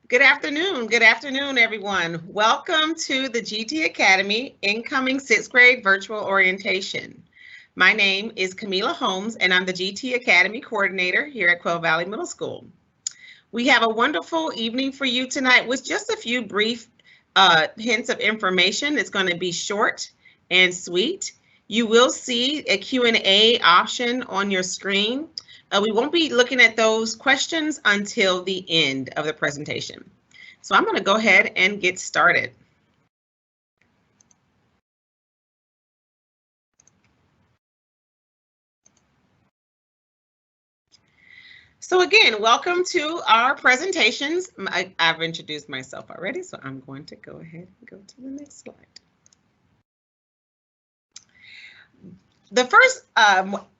Good afternoon. Good afternoon, everyone. Welcome to the GT Academy Incoming Sixth Grade Virtual Orientation. My name is Camila Holmes, and I'm the GT Academy Coordinator here at Quail Valley Middle School. We have a wonderful evening for you tonight with just a few brief hints of information. It's going to be short and sweet. You will see a Q&A option on your screen. We won't be looking at those questions until the end of the presentation. So I'm going to go ahead and get started. So again, welcome to our presentations. I've introduced myself already, so I'm going to go ahead and go to the next slide. The first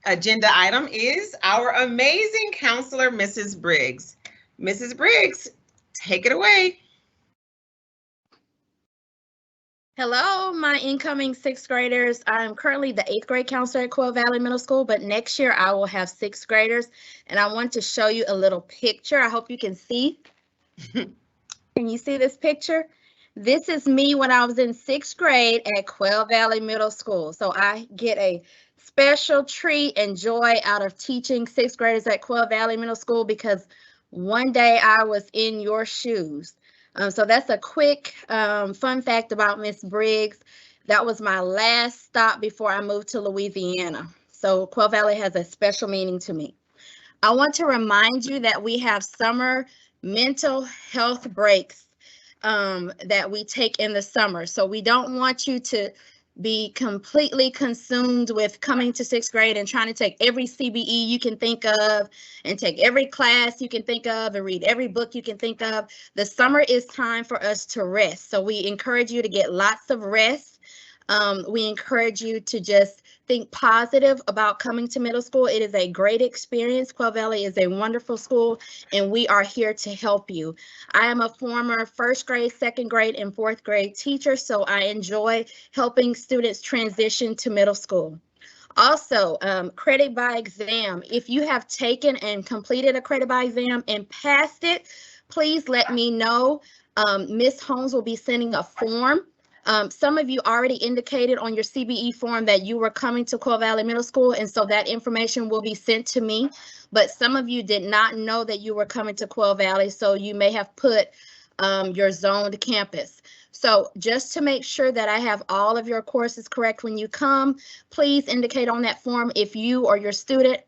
agenda item is our amazing counselor, Mrs. Briggs. Mrs. Briggs, take it away. Hello, my incoming sixth graders. I'm currently the 8th grade counselor at Quail Valley Middle School, but next year I will have 6th graders, and I want to show you a little picture. I hope you can see. Can you see this picture? This is me when I was in 6th grade at Quail Valley Middle School. So I get a special treat and joy out of teaching 6th graders at Quail Valley Middle School because one day I was in your shoes. So that's a quick fun fact about Miss Briggs. That was my last stop before I moved to Louisiana. So Quail Valley has a special meaning to me. I want to remind you that we have summer mental health breaks that we take in the summer. So we don't want you to be completely consumed with coming to 6th grade and trying to take every CBE you can think of and take every class you can think of and read every book you can think of. The summer is time for us to rest. So we encourage you to get lots of rest. We encourage you to just think positive about coming to middle school. It is a great experience. Quail Valley is a wonderful school, and we are here to help you. I am a former 1st grade, 2nd grade, and 4th grade teacher, so I enjoy helping students transition to middle school. Also, credit by exam. If you have taken and completed a credit by exam and passed it, please let me know. Ms. Holmes will be sending a form. Some of you already indicated on your CBE form that you were coming to Quail Valley Middle School, and so that information will be sent to me. But some of you did not know that you were coming to Quail Valley, so you may have put your zoned campus. So just to make sure that I have all of your courses correct when you come, please indicate on that form if you or your student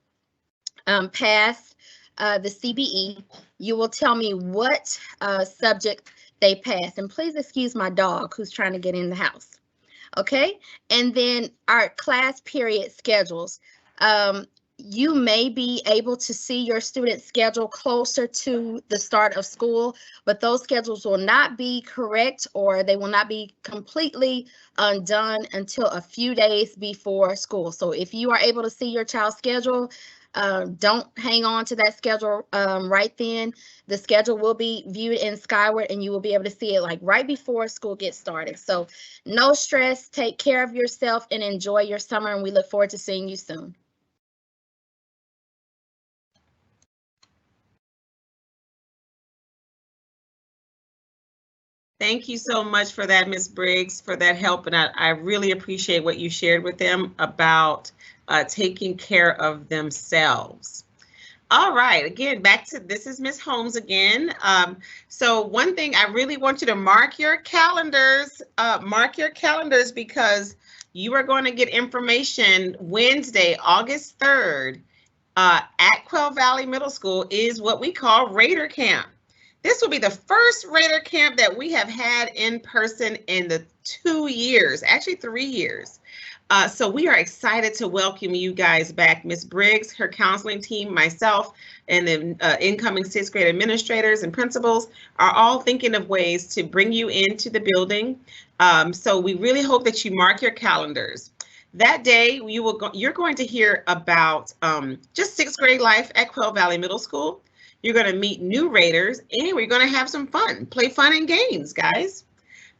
passed the CBE. You will tell me what subject they pass. And please excuse my dog who's trying to get in the house. Okay, and then our class period schedules. You may be able to see your student schedule closer to the start of school, but those schedules will not be correct or they will not be completely undone until a few days before school. So if you are able to see your child's schedule, don't hang on to that schedule right then. The schedule will be viewed in Skyward and you will be able to see it like right before school gets started. So no stress, take care of yourself and enjoy your summer, and we look forward to seeing you soon. Thank you so much for that, Ms. Briggs, for that help. And I really appreciate what you shared with them about taking care of themselves. All right, again, back to this is Ms. Holmes again. So one thing I really want you to mark your calendars because you are going to get information Wednesday, August 3rd at Quail Valley Middle School is what we call Raider Camp. This will be the first Raider Camp that we have had in person in the 2 years, actually 3 years. So we are excited to welcome you guys back. Ms. Briggs, her counseling team, myself, and the incoming 6th grade administrators and principals are all thinking of ways to bring you into the building. So we really hope that you mark your calendars. That day, you're going to hear about just 6th grade life at Quail Valley Middle School. You're going to meet new Raiders, and we're going to have some fun, play fun and games, guys.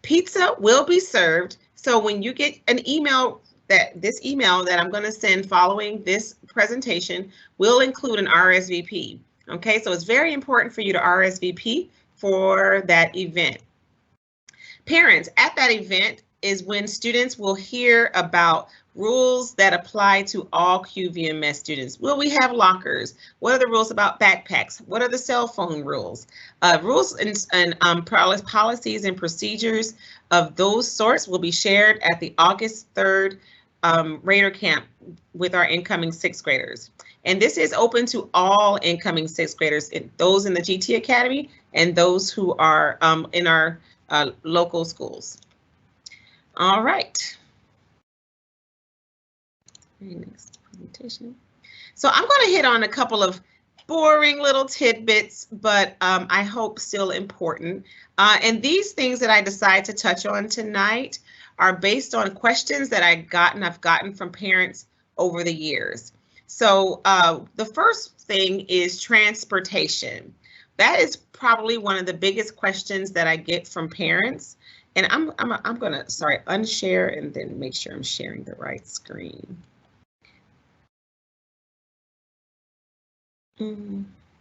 Pizza will be served. So when you get an email, this email that I'm going to send following this presentation will include an RSVP. Okay, so it's very important for you to RSVP for that event. Parents, at that event is when students will hear about rules that apply to all QVMS students. Will we have lockers? What are the rules about backpacks? What are the cell phone rules? Rules and policies and procedures of those sorts will be shared at the August 3rd Raider Camp with our incoming 6th graders. And this is open to all incoming 6th graders, those in the GT Academy and those who are in our local schools. All right. Next presentation. So I'm going to hit on a couple of boring little tidbits, but I hope still important. And these things that I decide to touch on tonight are based on questions that I've gotten from parents over the years. So the first thing is transportation. That is probably one of the biggest questions that I get from parents. And I'm gonna, unshare and then make sure I'm sharing the right screen.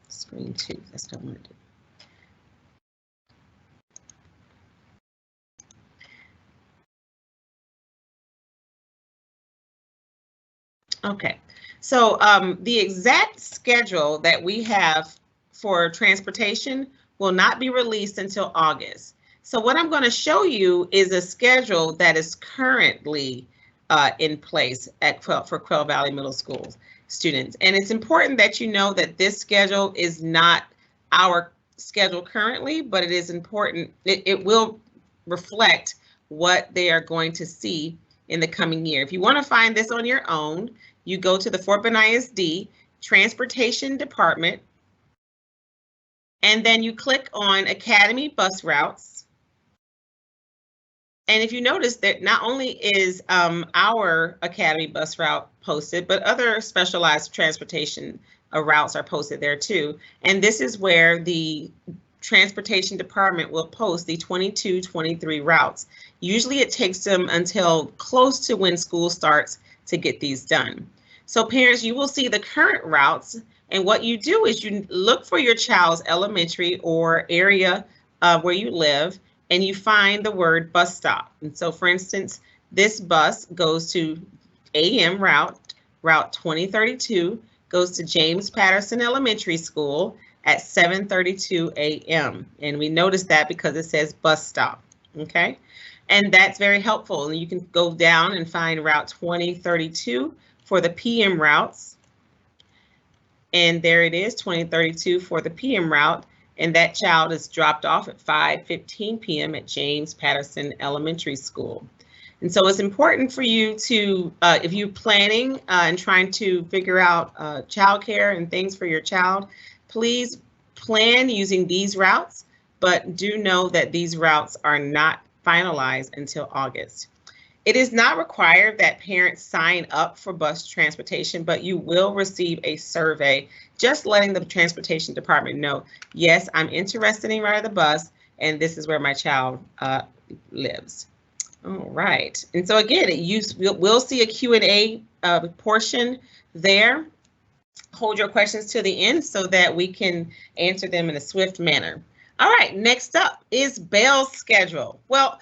Screen 2, that's what I want to do. Okay, so the exact schedule that we have for transportation will not be released until August. So what I'm going to show you is a schedule that is currently in place for Quail Valley Middle School students. And it's important that you know that this schedule is not our schedule currently, but it is important. It will reflect what they are going to see in the coming year. If you want to find this on your own, you go to the Fort Bend ISD Transportation Department, and then you click on Academy Bus Routes. And if you notice that not only is our Academy bus route posted, but other specialized transportation routes are posted there too. And this is where the Transportation Department will post the 22-23 routes. Usually it takes them until close to when school starts to get these done. So parents, you will see the current routes, and what you do is you look for your child's elementary or area where you live, and you find the word bus stop. And so for instance, this bus goes to AM route 2032, goes to James Patterson Elementary School at 7:32 a.m. And we notice that because it says bus stop, okay? And that's very helpful. And you can go down and find route 2032 for the PM routes. And there it is, 2032 for the PM route. And that child is dropped off at 5:15 p.m. at James Patterson Elementary School. And so it's important for you to, if you're planning and trying to figure out childcare and things for your child, please plan using these routes, but do know that these routes are not finalized until August. It is not required that parents sign up for bus transportation, but you will receive a survey just letting the Transportation Department know, yes, I'm interested in riding the bus, and this is where my child lives. All right, and so again, we'll see a Q&A portion there. Hold your questions to the end so that we can answer them in a swift manner. All right, next up is Bell's schedule. Well,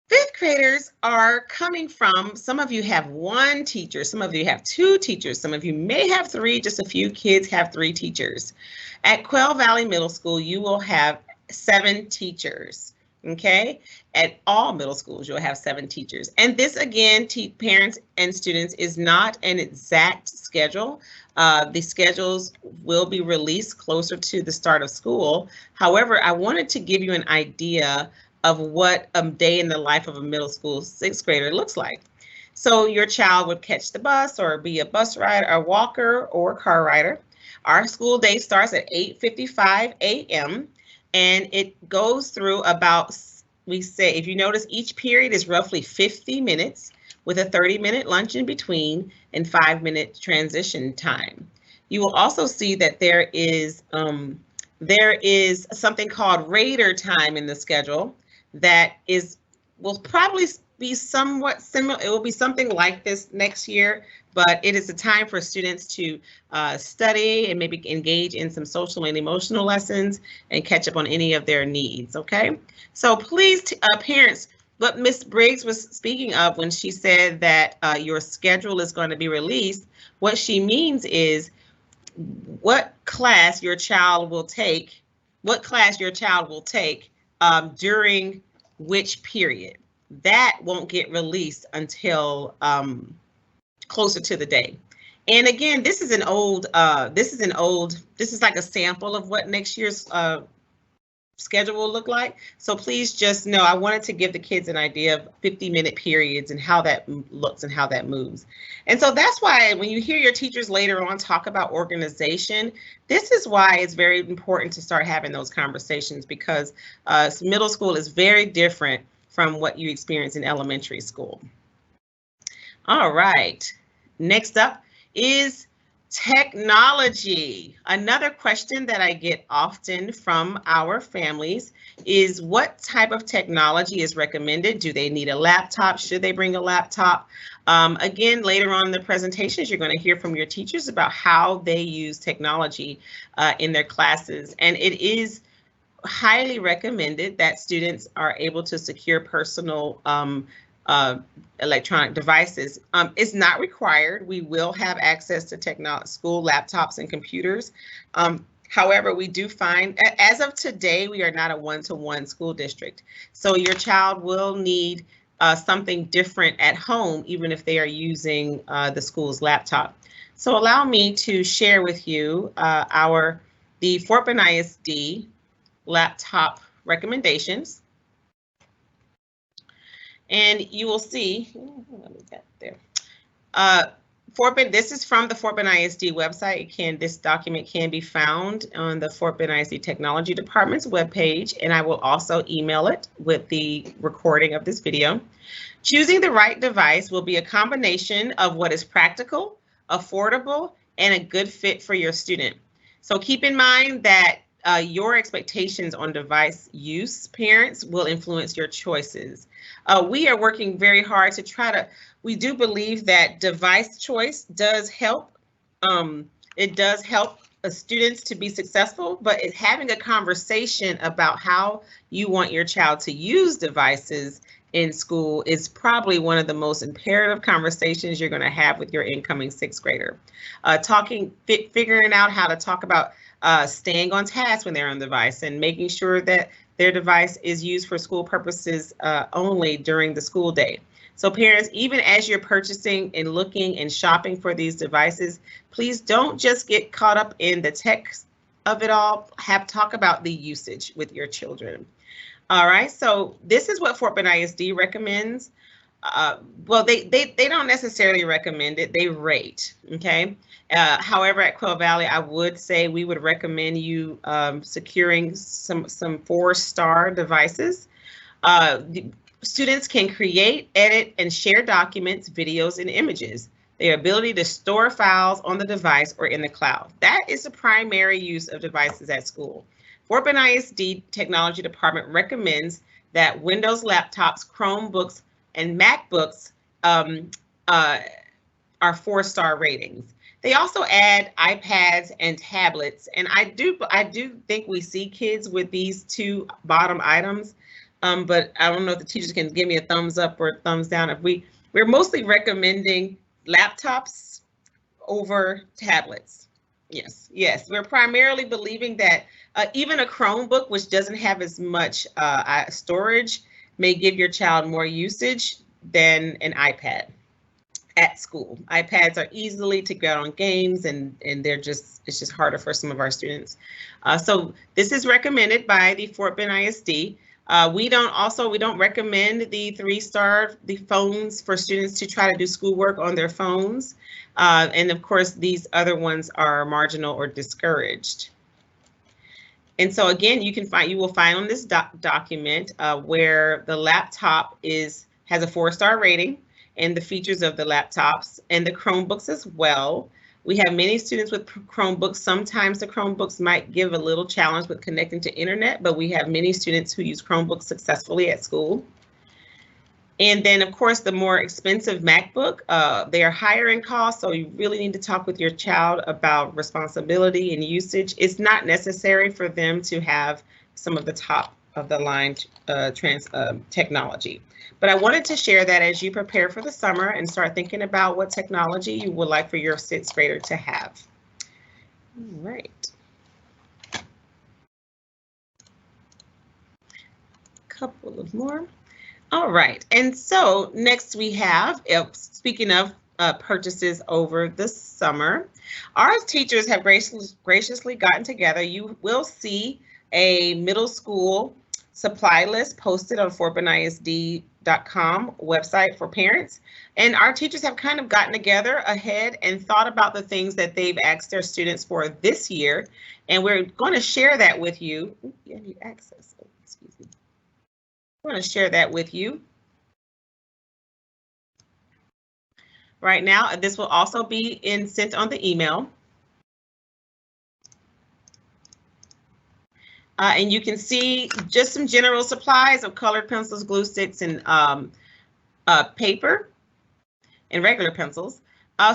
5th graders are coming from, some of you have 1 teacher, some of you have 2 teachers, some of you may have 3, just a few kids have 3 teachers. At Quail Valley Middle School, you will have 7 teachers, okay? At all middle schools, you'll have 7 teachers. And this, again, parents and students, is not an exact schedule. The schedules will be released closer to the start of school. However, I wanted to give you an idea of what a day in the life of a middle school 6th grader looks like. So your child would catch the bus or be a bus rider, a walker, or car rider. Our school day starts at 8:55 a.m. and it goes through about, we say, if you notice, each period is roughly 50 minutes with a 30-minute lunch in between and 5-minute transition time. You will also see that there is something called Raider time in the schedule that will probably be somewhat similar. It will be something like this next year, but it is a time for students to study and maybe engage in some social and emotional lessons and catch up on any of their needs, okay? So please, parents, what Ms. Briggs was speaking of when she said that your schedule is going to be released, what she means is what class your child will take, during which period. That won't get released until closer to the day. And again, this is like a sample of what next year's schedule will look like. So please just know, I wanted to give the kids an idea of 50-minute periods and how that looks and how that moves. And so that's why when you hear your teachers later on talk about organization, this is why it's very important to start having those conversations, because middle school is very different from what you experience in elementary school. All right, next up is technology. Another question that I get often from our families is, what type of technology is recommended? Do they need a laptop? Should they bring a laptop? Again, later on in the presentations, you're going to hear from your teachers about how they use technology in their classes. And it is highly recommended that students are able to secure personal electronic devices. It's not required. We will have access to school laptops and computers. However, we do find, as of today, we are not a one-to-one school district. So your child will need something different at home, even if they are using the school's laptop. So allow me to share with you the Fort Bend ISD laptop recommendations. And you will see, let me get there. Fort Bend, this is from the Fort Bend ISD website. This document can be found on the Fort Bend ISD Technology Department's webpage, and I will also email it with the recording of this video. Choosing the right device will be a combination of what is practical, affordable, and a good fit for your student. So keep in mind that your expectations on device use, parents, will influence your choices. We are working very hard to we do believe that device choice does help. It does help students to be successful, but having a conversation about how you want your child to use devices in school is probably one of the most imperative conversations you're going to have with your incoming sixth grader. Figuring out how to talk about staying on task when they're on the device and making sure that their device is used for school purposes only during the school day. So parents, even as you're purchasing and looking and shopping for these devices, please don't just get caught up in the tech of it all. Talk about the usage with your children. All right, so this is what Fort Bend ISD recommends. Well, they don't necessarily recommend it, they rate, okay? However, at Quail Valley, I would say we would recommend you securing some 4-star devices. Students can create, edit, and share documents, videos, and images. Their ability to store files on the device or in the cloud. That is the primary use of devices at school. Fort Bend ISD Technology Department recommends that Windows laptops, Chromebooks, and MacBooks are 4-star ratings. They also add iPads and tablets, and I do think we see kids with these 2 bottom items, but I don't know if the teachers can give me a thumbs up or a thumbs down. If we're mostly recommending laptops over tablets. Yes, we're primarily believing that even a Chromebook, which doesn't have as much storage, may give your child more usage than an iPad at school. iPads are easily to get on games, and it's just harder for some of our students. So this is recommended by the Fort Bend ISD. We don't recommend the 3-star phones for students to try to do schoolwork on their phones. And of course, these other ones are marginal or discouraged. And so again, you will find on this document where the laptop has a 4-star rating, and the features of the laptops and the Chromebooks as well. We have many students with Chromebooks. Sometimes the Chromebooks might give a little challenge with connecting to internet, but we have many students who use Chromebooks successfully at school. And then, of course, the more expensive MacBook, they are higher in cost, so you really need to talk with your child about responsibility and usage. It's not necessary for them to have some of the top of the line technology. But I wanted to share that as you prepare for the summer and start thinking about what technology you would like for your 6th grader to have. All right. Couple of more. All right, and so next we have, speaking of purchases over the summer, our teachers have graciously gotten together. You will see a middle school supply list posted on FortBendISD.com website for parents. And our teachers have kind of gotten together ahead and thought about the things that they've asked their students for this year. And we're going to share that with you. Ooh, I need access. Oh, excuse me. I'm going to share that with you. Right now, this will also be sent on the email. And you can see just some general supplies of colored pencils, glue sticks, and paper and regular pencils.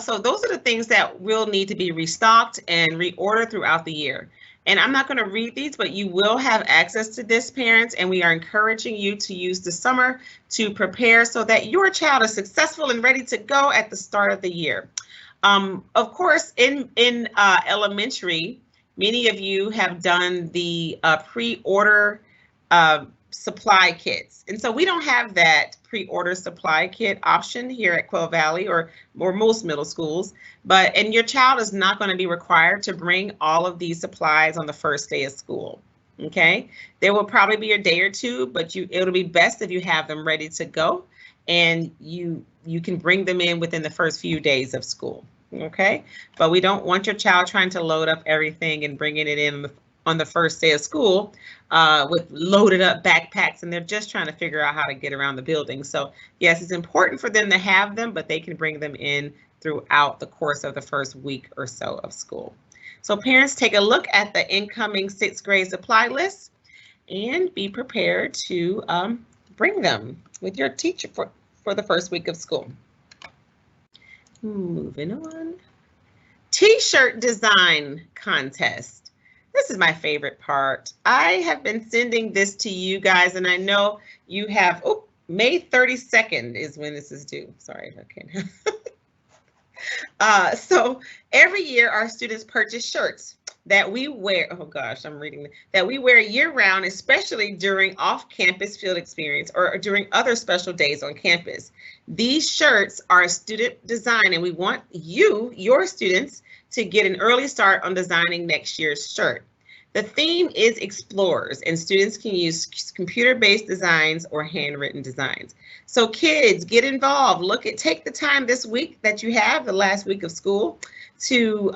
So those are the things that will need to be restocked and reordered throughout the year. And I'm not going to read these, but you will have access to this, parents, and we are encouraging you to use the summer to prepare so that your child is successful and ready to go at the start of the year. Of course, in elementary, many of you have done the pre-order supply kits. And so we don't have that pre-order supply kit option here at Quail Valley or most middle schools, and your child is not going to be required to bring all of these supplies on the first day of school. Okay, there will probably be a day or two, but it'll be best if you have them ready to go and you can bring them in within the first few days of school. Okay, but we don't want your child trying to load up everything and bringing it in on the first day of school with loaded up backpacks, and they're just trying to figure out how to get around the building. So yes, it's important for them to have them, but they can bring them in throughout the course of the first week or so of school. So parents, take a look at the incoming 6th grade supply list and be prepared to bring them with your teacher for the first week of school. Moving on. T-shirt design contest. This is my favorite part. I have been sending this to you guys, and I know you have, May 32nd is when this is due. Sorry, okay. So every year our students purchase shirts that we wear, that we wear year round, especially during off-campus field experience or during other special days on campus. These shirts are student design, and we want your students, to get an early start on designing next year's shirt. The theme is Explorers, and students can use computer-based designs or handwritten designs. So kids, get involved. Take the time this week that you have, the last week of school, to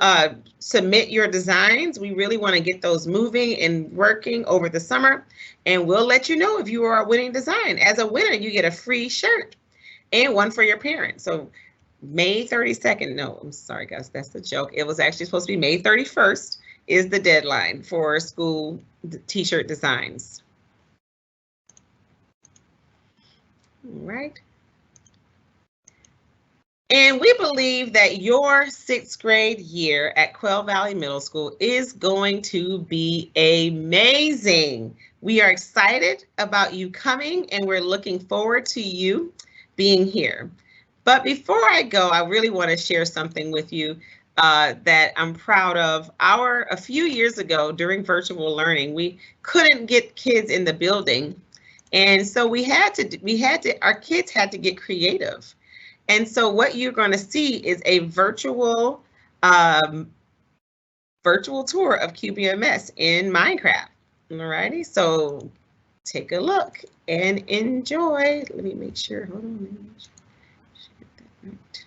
submit your designs. We really want to get those moving and working over the summer, and we'll let you know if you are a winning design. As a winner, you get a free shirt and one for your parents. So May 32nd, no, I'm sorry guys, that's a joke. It was actually supposed to be May 31st is the deadline for school t-shirt designs. All right. And we believe that your 6th grade year at Quail Valley Middle School is going to be amazing. We are excited about you coming, and we're looking forward to you being here. But before I go, I really want to share something with you that I'm proud of. A few years ago during virtual learning, we couldn't get kids in the building. And so our kids had to get creative. And so what you're going to see is a virtual tour of QBMS in Minecraft. Alrighty, so take a look and enjoy. Let me make sure, hold on, let me make sure. Right.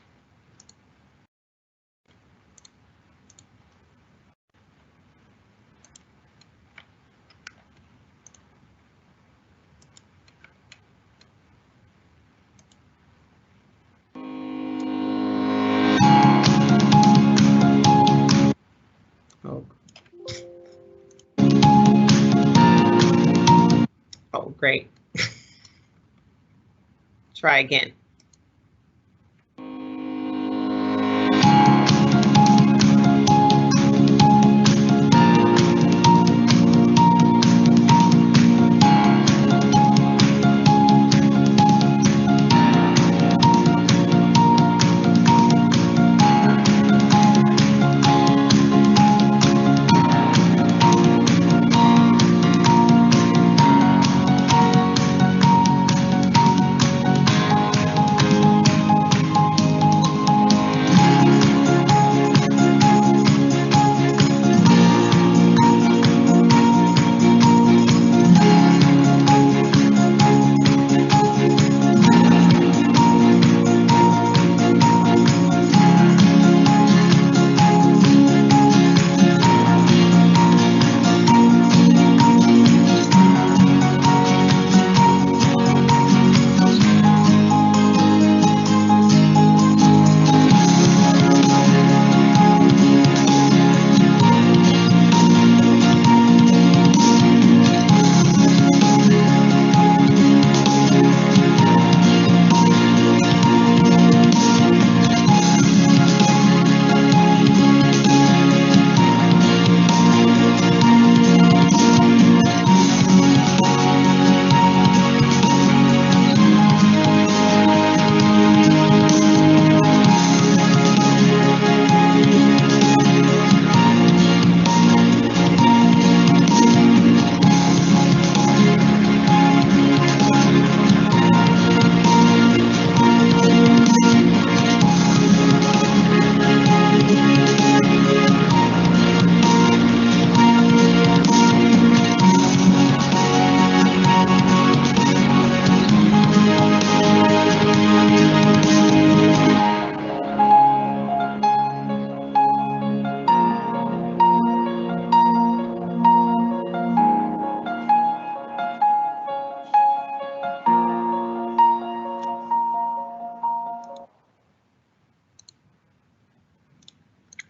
Oh, great. try again.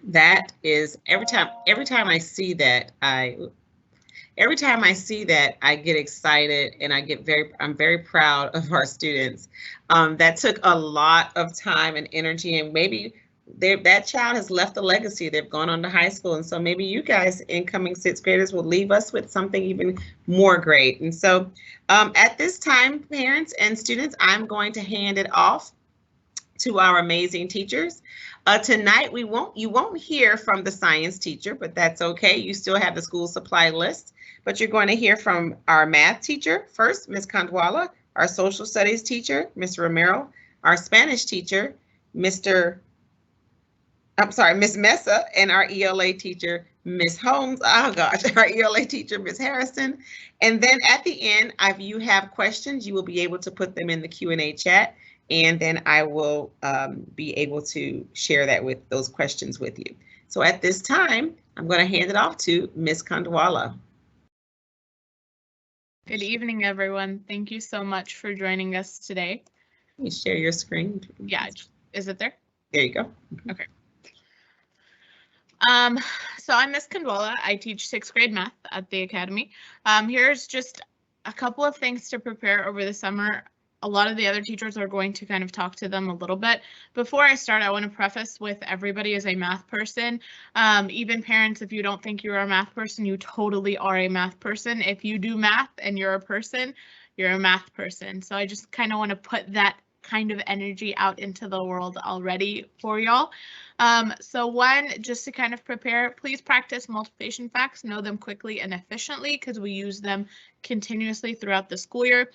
That is every time I see that I get excited, and I'm very proud of our students. That took a lot of time and energy, and maybe that child has left a legacy. They've gone on to high school, and so maybe you guys, incoming sixth graders, will leave us with something even more great. And so at this time, parents and students, I'm going to hand it off to our amazing teachers. Tonight, you won't hear from the science teacher, but that's okay. You still have the school supply list, but you're going to hear from our math teacher first, Ms. Kandwala, our social studies teacher, Ms. Romero, our Spanish teacher, Ms. Mesa, and our ELA teacher, Ms. Holmes. Oh gosh, our ELA teacher, Ms. Harrison. And then at the end, if you have questions, you will be able to put them in the Q&A chat, and then I will be able to share those questions with you. So at this time, I'm going to hand it off to Ms. Kandwala. Good evening, everyone. Thank you so much for joining us today. Can you share your screen? Yeah, is it there? There you go. Okay. So I'm Ms. Kandwala. I teach 6th grade math at the Academy. Here's just a couple of things to prepare over the summer. A lot of the other teachers are going to kind of talk to them a little bit. Before I start, I want to preface with everybody is a math person. Even parents, if you don't think you're a math person, you totally are a math person. If you do math and you're a person, you're a math person. So I just kind of want to put that kind of energy out into the world already for y'all. So one, just to kind of prepare, please practice multiplication facts, know them quickly and efficiently because we use them continuously throughout the school year.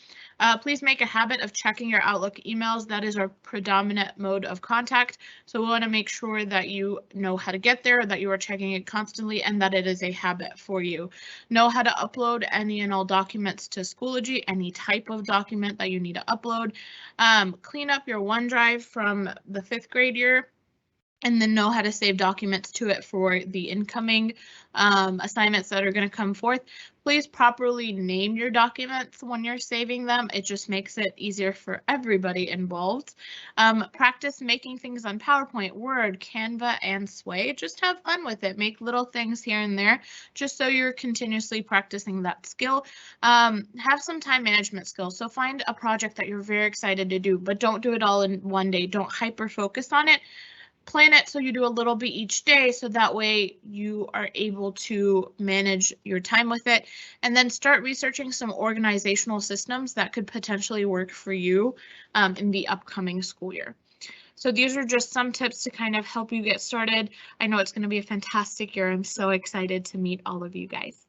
Please make a habit of checking your Outlook emails. That is our predominant mode of contact. So we want to make sure that you know how to get there, that you are checking it constantly, and that it is a habit for you. Know how to upload any and all documents to Schoology, any type of document that you need to upload. Clean up your OneDrive from the 5th grade year. and then know how to save documents to it for the incoming assignments that are going to come forth. Please properly name your documents when you're saving them. It just makes it easier for everybody involved. Practice making things on PowerPoint, Word, Canva, and Sway. Just have fun with it. Make little things here and there, just so you're continuously practicing that skill. Have some time management skills. So find a project that you're very excited to do, but don't do it all in one day. Don't hyper focus on it. Plan it so you do a little bit each day, so that way you are able to manage your time with it, and then start researching some organizational systems that could potentially work for you in the upcoming school year. So these are just some tips to kind of help you get started. I know it's going to be a fantastic year. I'm so excited to meet all of you guys.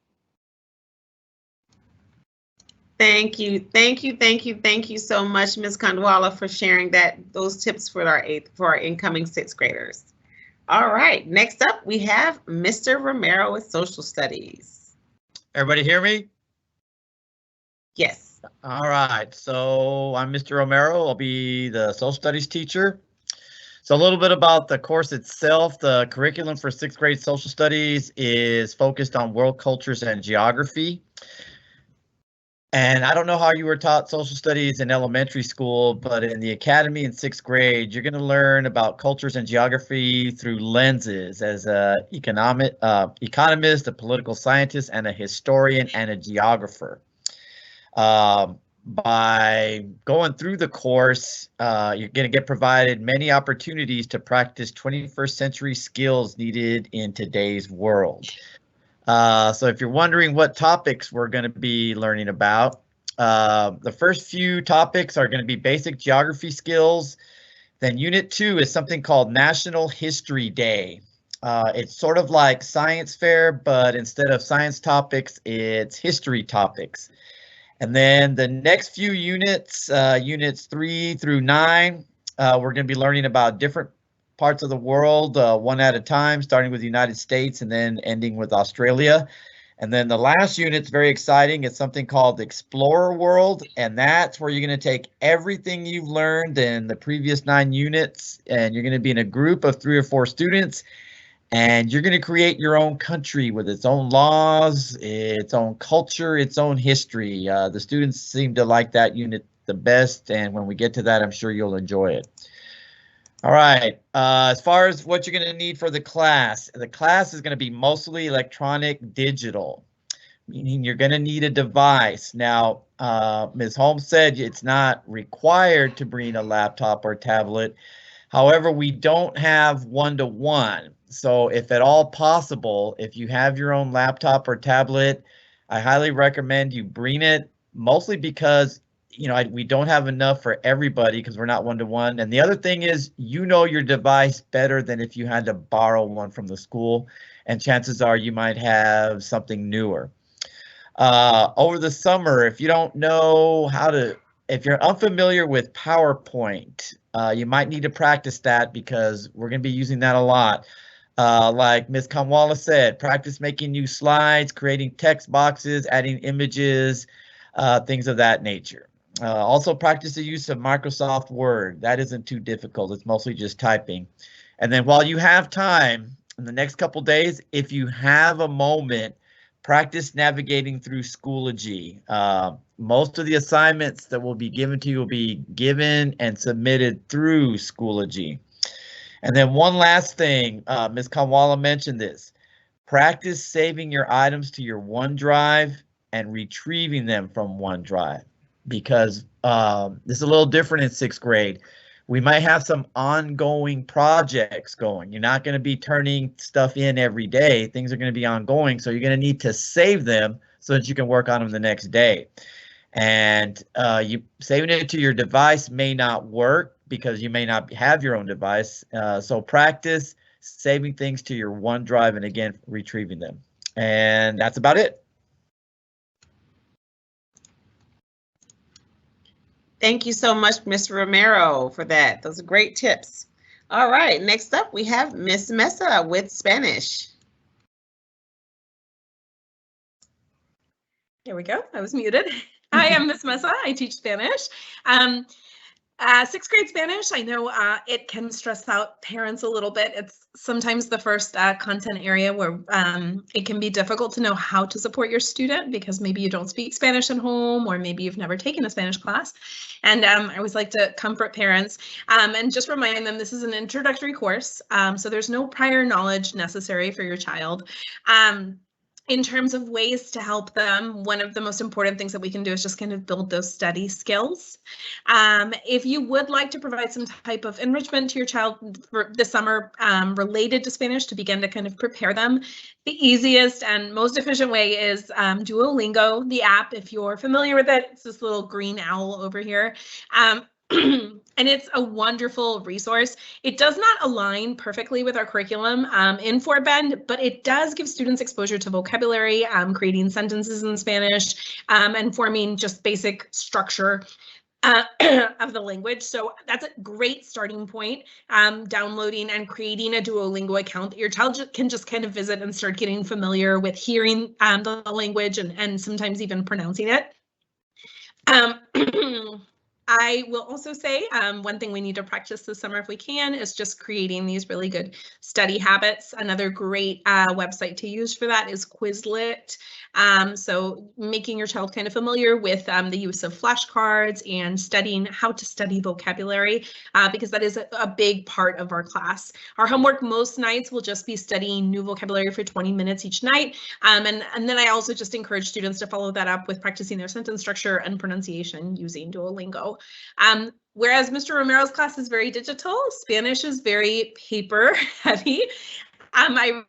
Thank you so much, Ms. Khandwala, for sharing those tips for our incoming 6th graders. All right, next up we have Mr. Romero with Social Studies. Everybody hear me? Yes. All right, so I'm Mr. Romero. I'll be the Social Studies teacher. So a little bit about the course itself. The curriculum for 6th grade Social Studies is focused on world cultures and geography. And I don't know how you were taught social studies in elementary school, but in the academy in 6th grade, you're going to learn about cultures and geography through lenses as an economist, a political scientist, and a historian and a geographer. By going through the course, you're going to get provided many opportunities to practice 21st century skills needed in today's world. So if you're wondering what topics we're going to be learning about, the first few topics are going to be basic geography skills. Then Unit 2 is something called National History Day. It's sort of like science fair, but instead of science topics, it's history topics. And then the next few units, units 3 through 9, we're going to be learning about different parts of the world, one at a time, starting with the United States and then ending with Australia. And then the last unit's very exciting. It's something called Explorer World, and that's where you're going to take everything you've learned in the previous 9 units, and you're going to be in a group of 3 or 4 students, and you're going to create your own country with its own laws, its own culture, its own history. The students seem to like that unit the best, and when we get to that, I'm sure you'll enjoy it. All right, as far as what you're going to need for the class is going to be mostly electronic digital, meaning you're going to need a device. Now, Ms. Holmes said it's not required to bring a laptop or tablet. However, we don't have one-to-one. So if at all possible, if you have your own laptop or tablet, I highly recommend you bring it, mostly because we don't have enough for everybody because we're not one-to-one. And the other thing is, your device better than if you had to borrow one from the school. And chances are you might have something newer. Over the summer, if you don't know if you're unfamiliar with PowerPoint, you might need to practice that because we're going to be using that a lot. Like Ms. Khandwala said, practice making new slides, creating text boxes, adding images, things of that nature. Also practice the use of Microsoft Word. That isn't too difficult. It's mostly just typing. And then while you have time in the next couple days, if you have a moment, practice navigating through Schoology. Most of the assignments that will be given to you will be given and submitted through Schoology. And then one last thing, Ms. Khandwala mentioned this. Practice saving your items to your OneDrive and retrieving them from OneDrive, because this is a little different in 6th grade. We might have some ongoing projects going. You're not going to be turning stuff in every day. Things are going to be ongoing, so you're going to need to save them so that you can work on them the next day. And you saving it to your device may not work because you may not have your own device. So practice saving things to your OneDrive and again, retrieving them. And that's about it. Thank you so much, Ms. Romero, for that. Those are great tips. All right, next up we have Ms. Mesa with Spanish. There we go. I was muted. Hi, I'm Ms. Mesa. I teach Spanish. Sixth grade Spanish, I know it can stress out parents a little bit. It's sometimes the first content area where it can be difficult to know how to support your student because maybe you don't speak Spanish at home or maybe you've never taken a Spanish class. And I always like to comfort parents and just remind them this is an introductory course, so there's no prior knowledge necessary for your child. In terms of ways to help them, one of the most important things that we can do is just kind of build those study skills. If you would like to provide some type of enrichment to your child for the summer related to Spanish to begin to kind of prepare them, the easiest and most efficient way is Duolingo, the app. If you're familiar with it, it's this little green owl over here. And it's a wonderful resource. It does not align perfectly with our curriculum in Fort Bend, but it does give students exposure to vocabulary, creating sentences in Spanish, and forming just basic structure of the language. So that's a great starting point, downloading and creating a Duolingo account that your child can just kind of visit and start getting familiar with hearing the language and sometimes even pronouncing it. I will also say one thing we need to practice this summer if we can is just creating these really good study habits. Another great website to use for that is Quizlet. So making your child kind of familiar with the use of flashcards and studying how to study vocabulary, because that is a big part of our class. Our homework most nights will just be studying new vocabulary for 20 minutes each night. And then I also just encourage students to follow that up with practicing their sentence structure and pronunciation using Duolingo. Whereas Mr. Romero's class is very digital, Spanish is very paper heavy. I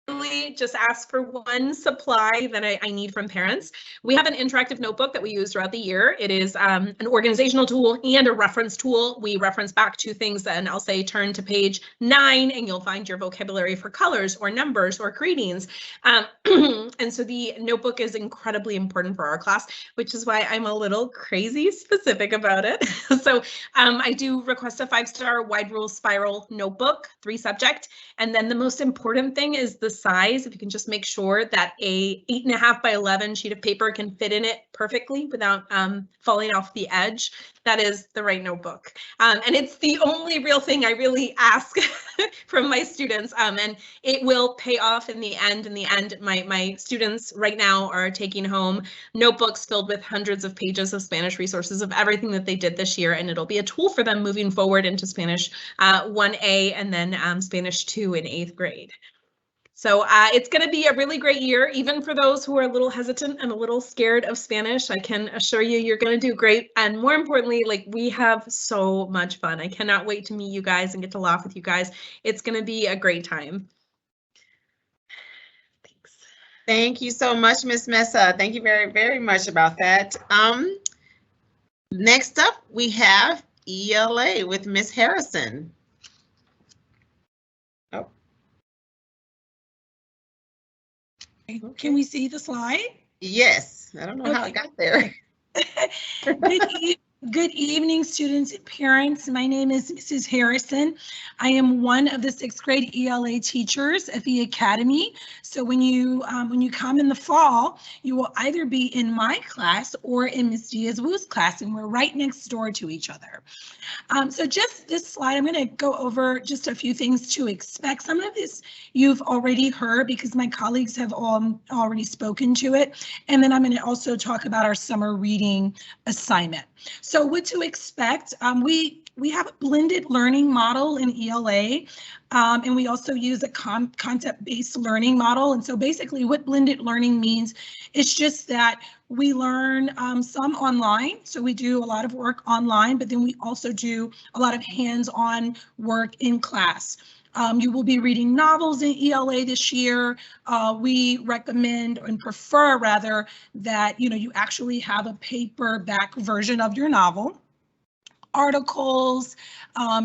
really just ask for one supply that I need from parents. We have an interactive notebook that we use throughout the year. It is an organizational tool and a reference tool. We reference back to things and I'll say turn to page 9 and you'll find your vocabulary for colors or numbers or greetings. And so the notebook is incredibly important for our class, which is why I'm a little crazy specific about it. So I do request a 5-star wide rule spiral notebook, 3 subject. And then the most important thing is the size. If you can just make sure that a 8.5 by 11 sheet of paper can fit in it perfectly without falling off the edge, that is the right notebook. And it's the only real thing I really ask from my students, and it will pay off in the end. In the end, my students right now are taking home notebooks filled with hundreds of pages of Spanish resources of everything that they did this year, and it'll be a tool for them moving forward into Spanish 1A and then Spanish 2 in 8th grade. So it's going to be a really great year, even for those who are a little hesitant and a little scared of Spanish. I can assure you, you're going to do great. And more importantly, like, we have so much fun. I cannot wait to meet you guys and get to laugh with you guys. It's going to be a great time. Thanks. Thank you so much, Ms. Mesa. Thank you very, very much about that. Next up, we have ELA with Ms. Harrison. Can we see the slide? Yes, I don't know how it got there. Good evening, students and parents. My name is Mrs. Harrison. I am one of the 6th grade ELA teachers at the Academy. So when you come in the fall, you will either be in my class or in Ms. Diaz-Wu's class, and we're right next door to each other. So just this slide, I'm going to go over just a few things to expect. Some of this you've already heard because my colleagues have already spoken to it. And then I'm going to also talk about our summer reading assignment. So what to expect, we have a blended learning model in ELA, and we also use a concept-based learning model. And so basically what blended learning means, it's just that we learn some online. So we do a lot of work online, but then we also do a lot of hands-on work in class. You will be reading novels in ELA this year. We recommend and prefer rather that you actually have a paperback version of your novel. Articles,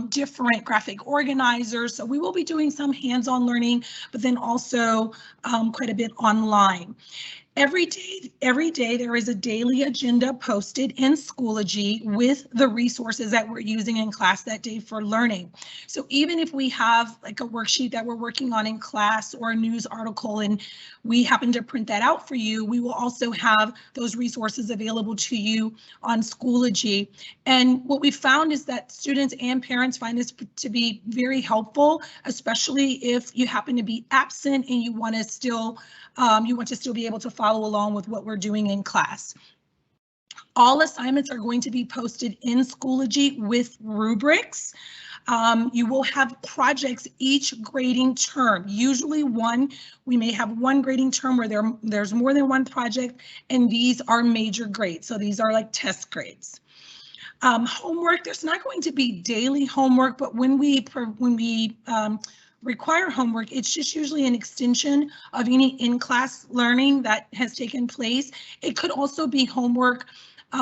different graphic organizers. So we will be doing some hands-on learning, but then also quite a bit online. Every day there is a daily agenda posted in Schoology with the resources that we're using in class that day for learning. So even if we have like a worksheet that we're working on in class or a news article and we happen to print that out for you, we will also have those resources available to you on Schoology. And what we found is that students and parents find this to be very helpful, especially if you happen to be absent and you want to still be able to follow along with what we're doing in class. All assignments are going to be posted in Schoology with rubrics. You will have projects each grading term, usually one. We may have one grading term where there's more than one project, and these are major grades. So these are like test grades. Homework, there's not going to be daily homework, but when we require homework, it's just usually an extension of any in-class learning that has taken place. It could also be homework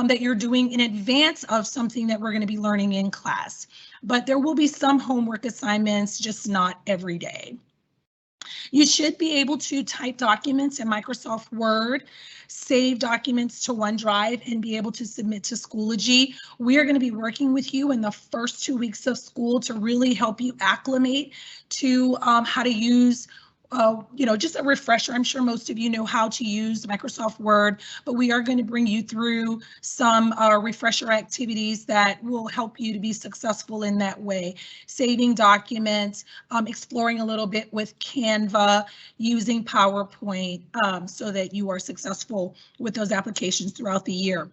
that you're doing in advance of something that we're going to be learning in class. But there will be some homework assignments, just not every day. You should be able to type documents in Microsoft Word, save documents to OneDrive, and be able to submit to Schoology. We are going to be working with you in the first 2 weeks of school to really help you acclimate to how to use just a refresher. I'm sure most of you know how to use Microsoft Word, but we are going to bring you through some refresher activities that will help you to be successful in that way. Saving documents, exploring a little bit with Canva, using PowerPoint so that you are successful with those applications throughout the year.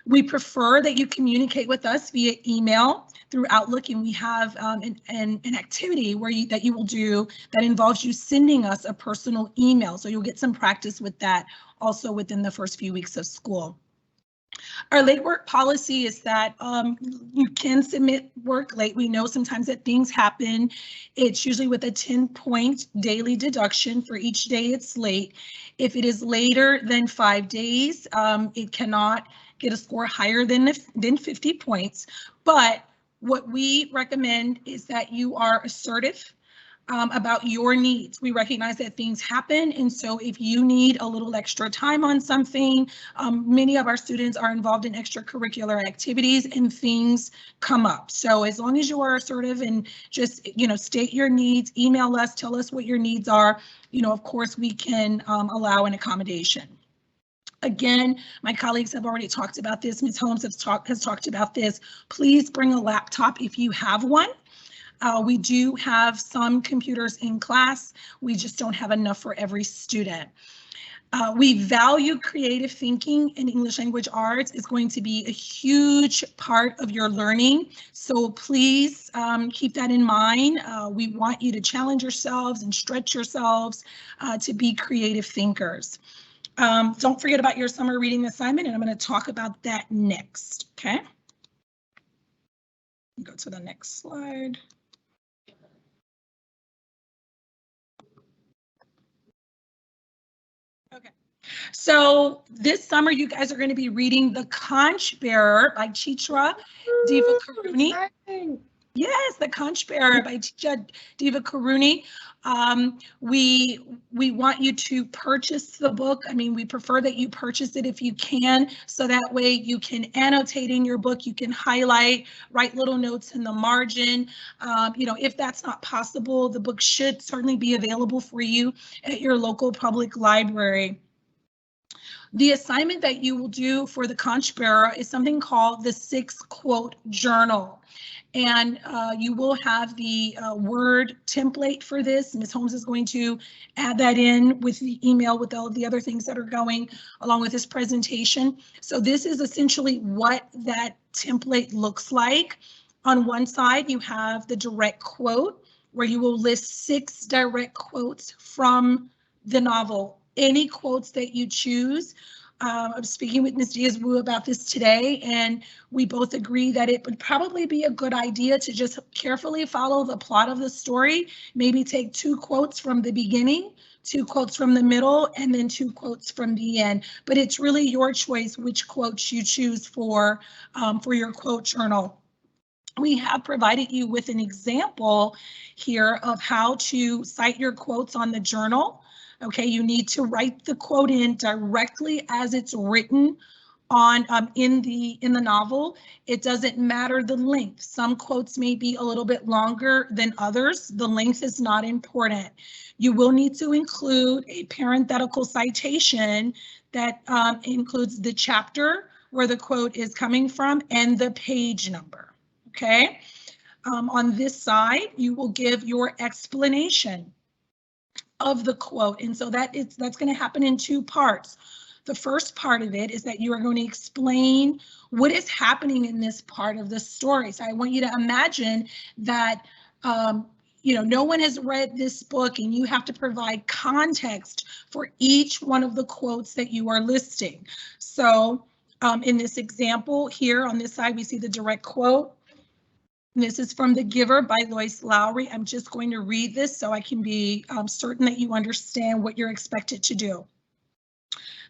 We prefer that you communicate with us via email through Outlook, and we have an activity that you will do that involves you sending us a personal email. So you'll get some practice with that also within the first few weeks of school. Our late work policy is that you can submit work late. We know sometimes that things happen. It's usually with a 10-point daily deduction for each day it's late. If it is later than 5 days, it cannot get a score higher than 50 points. But what we recommend is that you are assertive about your needs. We recognize that things happen, and so if you need a little extra time on something, many of our students are involved in extracurricular activities and things come up. So as long as you are assertive and just state your needs, email us, tell us what your needs are, of course we can allow an accommodation. Again, my colleagues have already talked about this. Ms. Holmes has talked about this. Please bring a laptop if you have one. We do have some computers in class. We just don't have enough for every student. We value creative thinking, and English language arts is going to be a huge part of your learning. So please keep that in mind. We want you to challenge yourselves and stretch yourselves to be creative thinkers. Don't forget about your summer reading assignment, and I'm going to talk about that next, okay? Go to the next slide. Okay, so this summer you guys are going to be reading The Conch Bearer by Chitra Divakaruni. Yes, The Conch Bearer by Chitra Divakaruni. We want you to purchase the book. I mean, we prefer that you purchase it if you can, so that way you can annotate in your book, you can highlight, write little notes in the margin. If that's not possible, the book should certainly be available for you at your local public library. The assignment that you will do for the Conch Bearer is something called the 6-quote journal. And you will have the Word template for this. Ms. Holmes is going to add that in with the email with all of the other things that are going along with this presentation. So this is essentially what that template looks like. On one side, you have the direct quote, where you will list 6 direct quotes from the novel. Any quotes that you choose. I'm speaking with Ms. Diaz-Wu about this today, and we both agree that it would probably be a good idea to just carefully follow the plot of the story, maybe take 2 quotes from the beginning, 2 quotes from the middle, and then 2 quotes from the end. But it's really your choice which quotes you choose for your quote journal. we have provided you with an example here of how to cite your quotes on the journal. Okay, you need to write the quote in directly as it's written on in the novel. It doesn't matter the length. Some quotes may be a little bit longer than others. The length is not important. You will need to include a parenthetical citation that includes the chapter where the quote is coming from and the page number. Okay. On this side, you will give your explanation of the quote, and so that's going to happen in two parts. The first part of it is that you are going to explain what is happening in this part of the story. So I want you to imagine that no one has read this book and you have to provide context for each one of the quotes that you are listing. So in this example here on this side, we see the direct quote. This is from The Giver by Lois Lowry. I'm just going to read this so I can be certain that you understand what you're expected to do.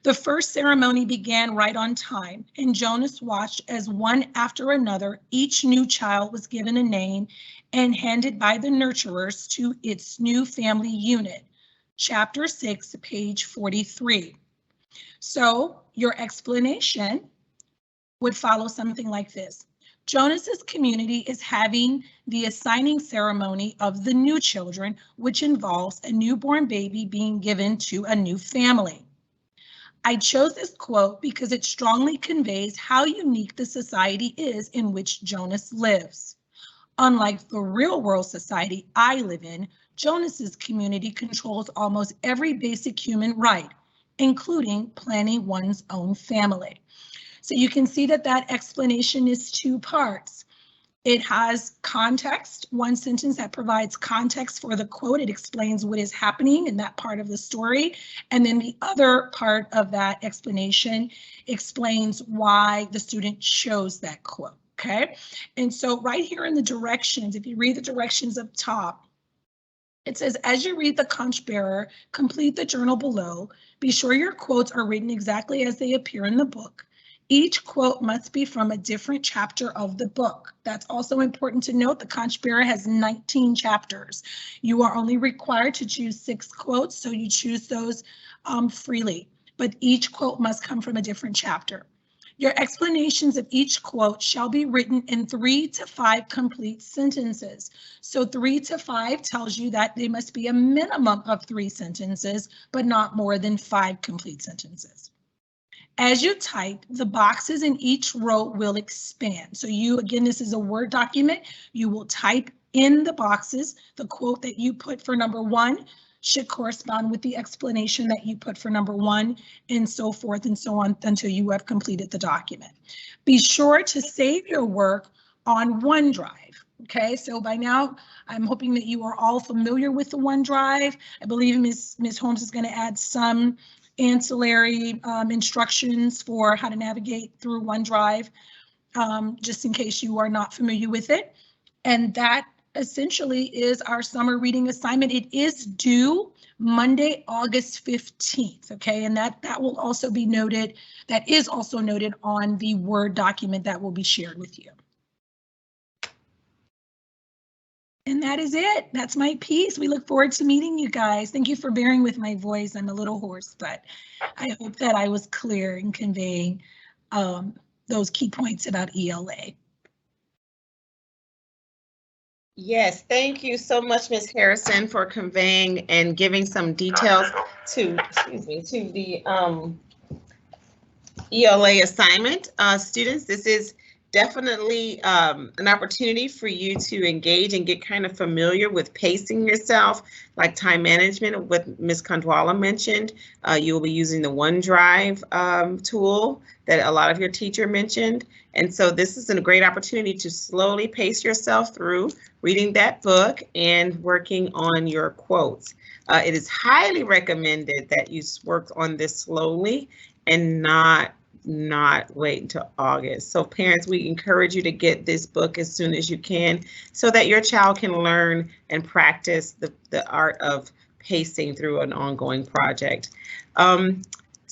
The first ceremony began right on time, and Jonas watched as one after another, each new child was given a name and handed by the nurturers to its new family unit. Chapter 6, page 43. So your explanation would follow something like this. Jonas's community is having the assigning ceremony of the new children, which involves a newborn baby being given to a new family. I chose this quote because it strongly conveys how unique the society is in which Jonas lives. Unlike the real world society I live in, Jonas's community controls almost every basic human right, including planning one's own family. So you can see that that explanation is two parts. It has context, one sentence that provides context for the quote. It explains what is happening in that part of the story. And then the other part of that explanation explains why the student chose that quote, okay? And so right here in the directions, if you read the directions up top, it says, as you read the conch bearer, complete the journal below. Be sure your quotes are written exactly as they appear in the book. Each quote must be from a different chapter of the book. That's also important to note. The Conch Bearer has 19 chapters. You are only required to choose 6 quotes, so you choose those freely, but each quote must come from a different chapter. Your explanations of each quote shall be written in 3 to 5 complete sentences. So 3 to 5 tells you that they must be a minimum of 3 sentences, but not more than 5 complete sentences. As you type, the boxes in each row will expand. So you, again, this is a Word document. You will type in the boxes. The quote that you put for number 1 should correspond with the explanation that you put for number 1, and so forth and so on until you have completed the document. Be sure to save your work on OneDrive. Okay, so by now, I'm hoping that you are all familiar with the OneDrive. I believe Ms. Holmes is going to add some ancillary instructions for how to navigate through OneDrive, just in case you are not familiar with it. And that essentially is our summer reading assignment. It is due Monday, August 15th, okay? And that will also be noted, that is also noted on the Word document that will be shared with you. And that is it. That's my piece. We look forward to meeting you guys. Thank you for bearing with my voice. I'm a little hoarse, but I hope that I was clear in conveying those key points about ELA. Yes, thank you so much, Ms. Harrison, for conveying and giving some details to the ELA assignment. Students, this is definitely an opportunity for you to engage and get kind of familiar with pacing yourself, like time management, what Ms. Khandwala mentioned. You will be using the OneDrive tool that a lot of your teacher mentioned. And so this is a great opportunity to slowly pace yourself through reading that book and working on your quotes. It is highly recommended that you work on this slowly and not wait until August. So parents, we encourage you to get this book as soon as you can so that your child can learn and practice the art of pacing through an ongoing project.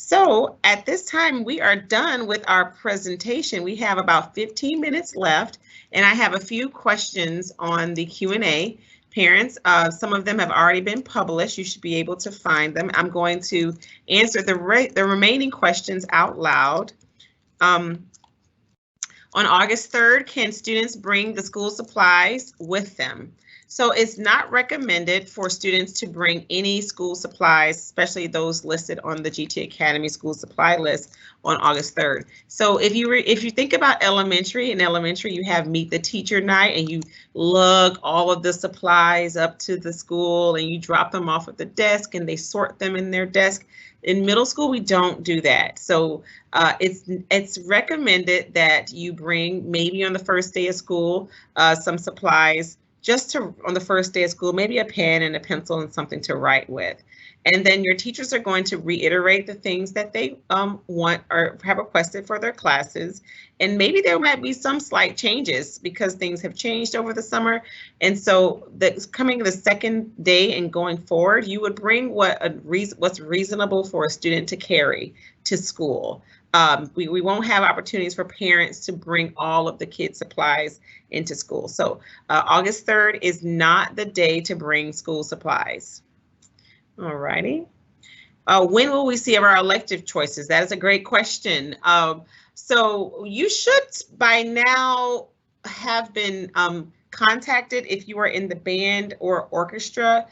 So at this time, we are done with our presentation. We have about 15 minutes left, and I have a few questions on the Q&A. Parents, some of them have already been published. You should be able to find them. I'm going to answer the remaining questions out loud. On August 3rd, can students bring the school supplies with them? So it's not recommended for students to bring any school supplies, especially those listed on the GT Academy school supply list on August 3rd. So if you think about elementary, in elementary you have meet the teacher night and you lug all of the supplies up to the school and you drop them off at the desk and they sort them in their desk. In middle school, we don't do that. So it's recommended that you bring, maybe on the first day of school, some supplies just to, on the first day of school, maybe a pen and a pencil and something to write with. And then your teachers are going to reiterate the things that they want or have requested for their classes. And maybe there might be some slight changes because things have changed over the summer. And so coming the second day and going forward, you would bring what's reasonable for a student to carry to school. We won't have opportunities for parents to bring all of the kids' supplies into school. So August 3rd is not the day to bring school supplies. All righty. When will we see our elective choices? That is a great question. So you should by now have been contacted if you are in the band or orchestra.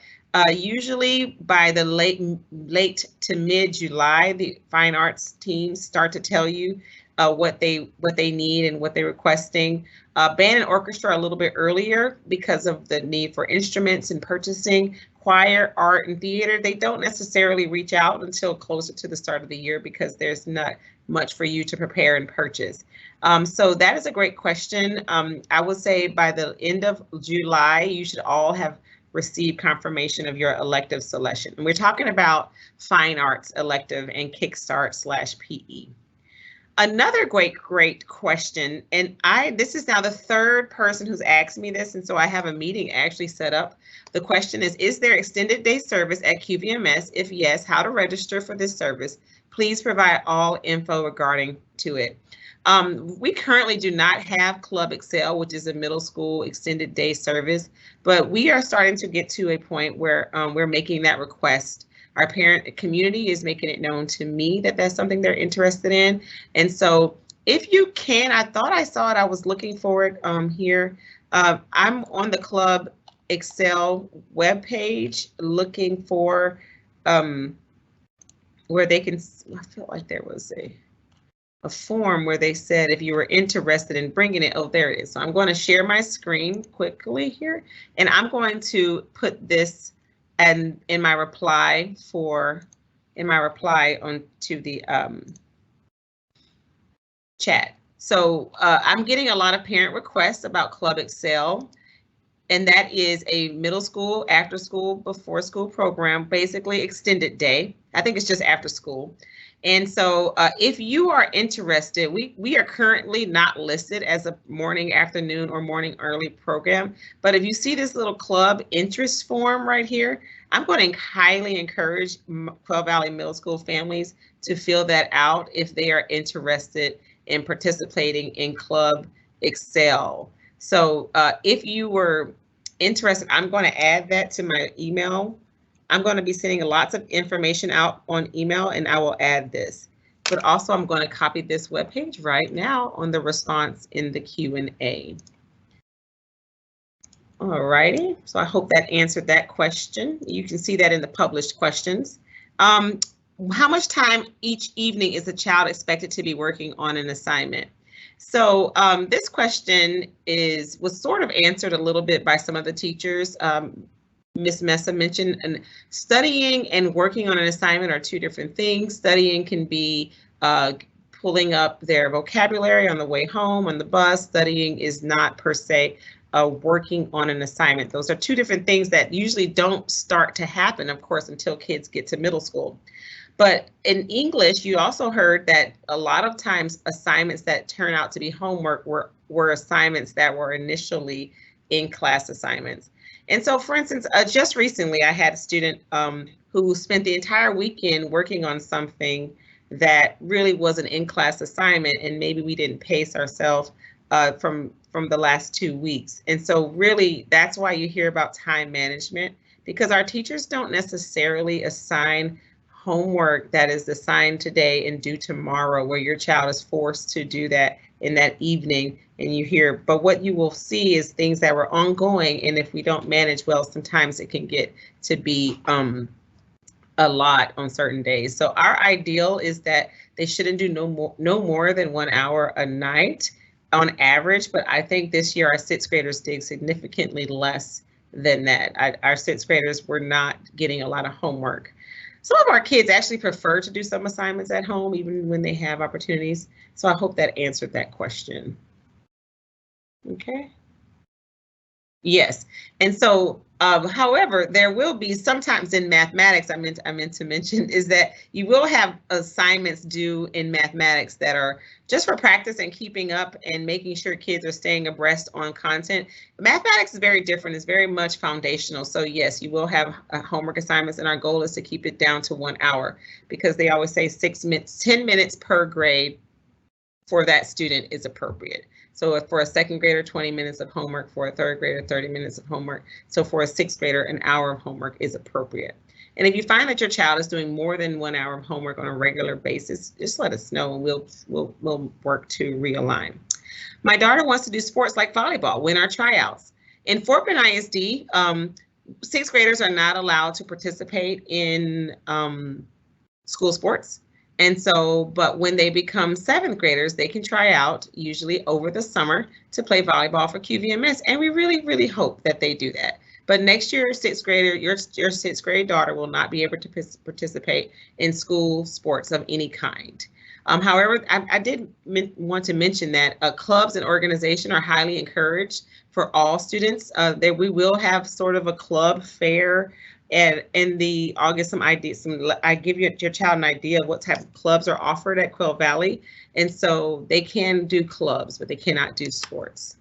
Usually by the late to mid-July, the fine arts teams start to tell you what they need and what they're requesting. Band and orchestra a little bit earlier because of the need for instruments and purchasing. Choir, art, and theater, they don't necessarily reach out until closer to the start of the year because there's not much for you to prepare and purchase. So that is a great question. I would say by the end of July, you should all have received confirmation of your elective selection. And we're talking about fine arts elective and Kickstart/PE. Another great question, and this is now the third person who's asked me this, and so I have a meeting actually set up. The question is there extended day service at QVMS? If yes, how to register for this service? Please provide all info regarding to it. We currently do not have Club Excel, which is a middle school extended day service, but we are starting to get to a point where we're making that request. Our parent community is making it known to me that that's something they're interested in. And so if you can, I thought I saw it, I was looking for it here. I'm on the Club Excel webpage looking for where they can, I felt like there was a form where they said if you were interested in bringing it. Oh, there it is. So I'm going to share my screen quickly here, and I'm going to put this and in my reply onto the chat. So I'm getting a lot of parent requests about Club Excel, and that is a middle school, after school, before school program, basically extended day. I think it's just after school. And so if you are interested, we are currently not listed as a morning, afternoon, or morning early program. But if you see this little club interest form right here, I'm going to highly encourage Quail Valley Middle School families to fill that out if they are interested in participating in Club Excel. So if you were interested, I'm going to add that to my email. I'm going to be sending lots of information out on email, and I will add this. But also I'm going to copy this webpage right now on the response in the Q&A. All righty, so I hope that answered that question. You can see that in the published questions. How much time each evening is a child expected to be working on an assignment? So this question was sort of answered a little bit by some of the teachers. Ms. Mesa mentioned, and studying and working on an assignment are two different things. Studying can be pulling up their vocabulary on the way home on the bus. Studying is not per se working on an assignment. Those are two different things that usually don't start to happen, of course, until kids get to middle school. But in English, you also heard that a lot of times assignments that turn out to be homework were assignments that were initially in-class assignments. And so, for instance, just recently I had a student who spent the entire weekend working on something that really was an in-class assignment, and maybe we didn't pace ourselves from the last 2 weeks. And so really that's why you hear about time management, because our teachers don't necessarily assign homework that is assigned today and due tomorrow, where your child is forced to do that in that evening. And you hear, but what you will see is things that were ongoing, and if we don't manage well, sometimes it can get to be a lot on certain days. So our ideal is that they shouldn't do no more than 1 hour a night on average, but I think this year our 6th graders did significantly less than that. Our 6th graders were not getting a lot of homework. Some of our kids actually prefer to do some assignments at home, even when they have opportunities. So I hope that answered that question. Okay. Yes, and so, however, there will be sometimes in mathematics, I meant to mention, is that you will have assignments due in mathematics that are just for practice and keeping up and making sure kids are staying abreast on content. Mathematics is very different, it's very much foundational. So yes, you will have homework assignments, and our goal is to keep it down to 1 hour, because they always say 10 minutes per grade for that student is appropriate. So if for a 2nd grader, 20 minutes of homework, for a 3rd grader, 30 minutes of homework. So for a 6th grader, an hour of homework is appropriate. And if you find that your child is doing more than 1 hour of homework on a regular basis, just let us know and we'll work to realign. My daughter wants to do sports like volleyball. When are tryouts? In Fort Bend ISD, 6th graders are not allowed to participate in school sports. And so, but when they become 7th graders, they can try out, usually over the summer, to play volleyball for QVMS. And we really, really hope that they do that. But next year, 6th grader, your 6th grade daughter will not be able to participate in school sports of any kind. However, I did want to mention that clubs and organizations are highly encouraged for all students. That we will have sort of a club fair. And in the August, I give your child an idea of what type of clubs are offered at Quail Valley. And so they can do clubs, but they cannot do sports.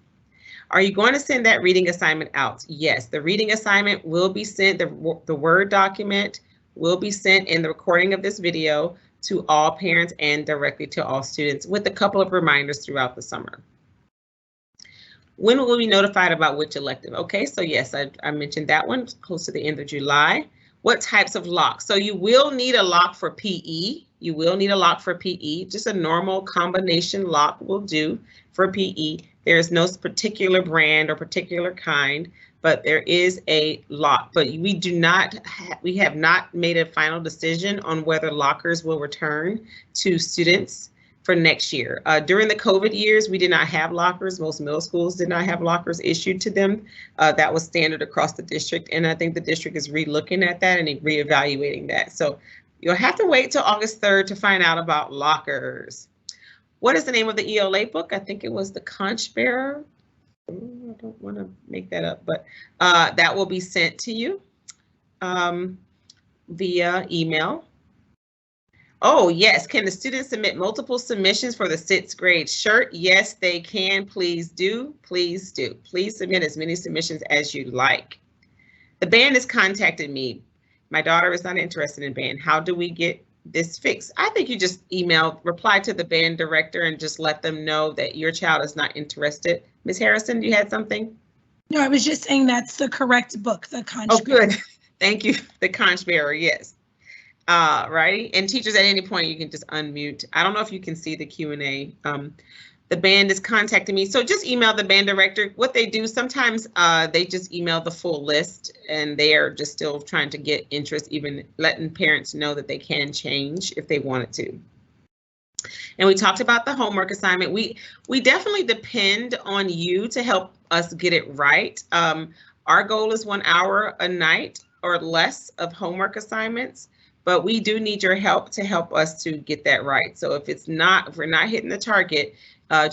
Are you going to send that reading assignment out? Yes, the reading assignment will be sent, the Word document will be sent in the recording of this video to all parents and directly to all students, with a couple of reminders throughout the summer. When will we be notified about which elective? Okay, so yes, I mentioned that one, close to the end of July. What types of locks? So you will need a lock for PE. You will need a lock for PE. Just a normal combination lock will do for PE. There is no particular brand or particular kind, but there is a lock. But we have not made a final decision on whether lockers will return to students for next year. During the COVID years, we did not have lockers. Most middle schools did not have lockers issued to them. That was standard across the district. And I think the district is re-looking at that and reevaluating that. So you'll have to wait till August 3rd to find out about lockers. What is the name of the ELA book? I think it was The Conch Bearer. I don't want to make that up, but that will be sent to you via email. Oh, yes. Can the students submit multiple submissions for the 6th grade shirt? Yes, they can. Please do. Please do. Please submit as many submissions as you like. The band has contacted me. My daughter is not interested in band. How do we get this fixed? I think you just reply to the band director and just let them know that your child is not interested. Ms. Harrison, you had something? No, I was just saying that's the correct book, The Conch Oh, Bearer. good. Thank you. The Conch Bearer, yes. Righty, and teachers, at any point you can just unmute. I don't know if you can see the Q&A. The band is contacting me, so just email the band director. What they do sometimes, they just email the full list, and they are just still trying to get interest, even letting parents know that they can change if they wanted to. And we talked about the homework assignment. We definitely depend on you to help us get it right. Our goal is 1 hour a night or less of homework assignments. But we do need your help to help us to get that right. So if we're not hitting the target,